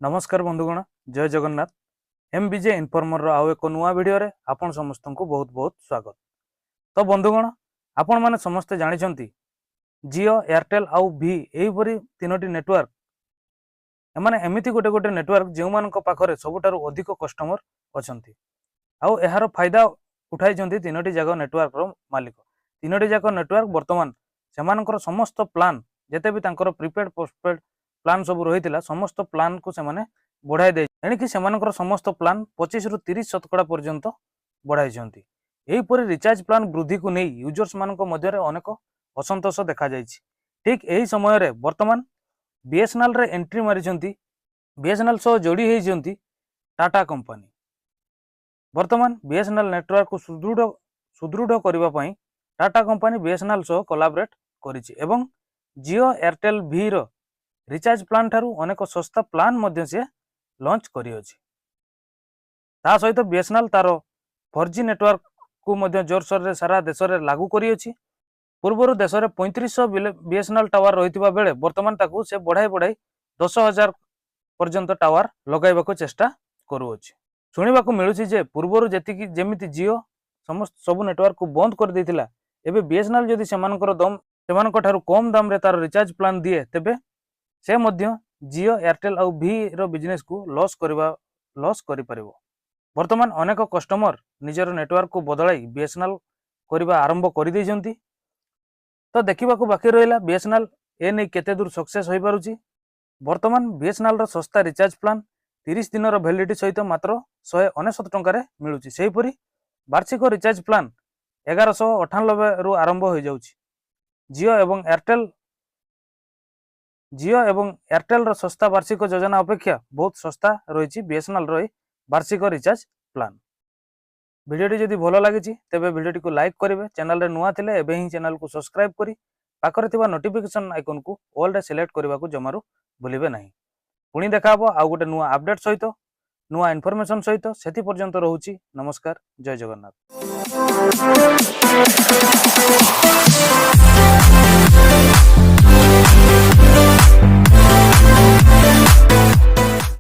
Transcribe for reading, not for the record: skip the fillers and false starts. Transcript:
नमस्कार बंधुगण, जय जगन्नाथ। एमबीजे इनफॉर्मर आउ एक नुआ वीडियो रे आपण समस्त को बहुत बहुत स्वागत। तो बंधुगण, आपण माने समस्ते जानिछंती जियो, एयरटेल आउ भी एहीपरि तीनोटी नेटवर्क एमाने एमिति गोटे गोटे नेटवर्क जो मानक पाखरे सबुठारु अधिक कस्टमर अछंती आउ एहार फायदा उठाइछंती तीनोटी जाक नेटवर्क रो मालिक। तीनोटी जाक नेटवर्क वर्तमान सेमानकर समस्त प्लान जेते भी तांकर प्रीपेड पोस्टपेड प्लान सब रही समस्त प्लान को सेमाने बढ़ाई दे एणिकी सेमानकर समस्त प्लान 25 रु 30% पर्यंत बढ़ाई एहीपरि रिचार्ज प्लान वृद्धि को नहीं यूजर्स मानक मध्य अनेक असंतोष देखा जाइछि। ठीक यही समय रे वर्तमान बीएसएनएल रे एंट्री मारिछंती बीएसएनएल सह जोड़ी होइछंती टाटा कंपनी। वर्तमान बीएसएनएल नेटवर्क को सुदृढ़ करबा पई टाटा कंपनी बीएसएनएल सह कोलैबोरेट करिछि एवं जियो एयरटेल भी रो रिचार्ज प्लान ठारू अनेक सस्ता प्लान मध्य से लॉन्च करियोछि। ता सहित बीएसएनएल तार 4G नेटवर्क को मध्य जोरसोर रे सारा देश रे लागू करियोछि। पूर्व देश में 3500 बीएसएनएल टावर रही बेले वर्तमान ताकू से बढ़ाई 10,000 पर्यंत टावर लगाइबाको चेष्टा करुअछि। सुनिबाको मिलुछि जे पूर्व जेतिकी जेमिति जियो समस्त सब नेटवर्क को बंद कर देथिला एबे बीएसएनएल जदि सेमानक ठारू कम दाम रे तार रिचार्ज प्लान दिए तेबे से मध्य जियो एयरटेल आउ भी रो बिजनेस को लॉस करि परिबो। वर्तमान अनेक कस्टमर निजर नेटवर्क को बदलाई बीएसएनएल करबा आरंभ कर दैछंती। तो देखा बाकी रहा बीएसएनएल ए नहीं केते दूर सक्सेस हो पारुछि। वर्तमान बीएसएनएल रो सस्ता रिचार्ज प्लान 30 दिन वैलिडिटी सहित मात्र 199 टंका मिलुछि। सेहीपरि वार्षिक रिचार्ज प्लान 1198 रु आरंभ हो जाउछि। जियो एवं एयरटेल रो सस्ता वार्षिक योजना अपेक्षा बहुत सस्ता रही बीएसएनएल रो वार्षिक रिचार्ज प्लान। वीडियोटी जदि भल लगी तेबे वीडियोटी को लाइक करेंगे। चैनल रे नुआ थिले एबे ही चैनल को सब्सक्राइब करी पाखरे थिबा नोटिफिकेशन आइकन को ऑल रे सिलेक्ट करबा को जमारू भूलिबे नहीं। पुणी देखा हबो आउ गोटे नुआ अपडेट सहित नुआ इनफॉरमेशन सहित। सेति पर्यंत रहूची नमस्कार, जय जगन्नाथ।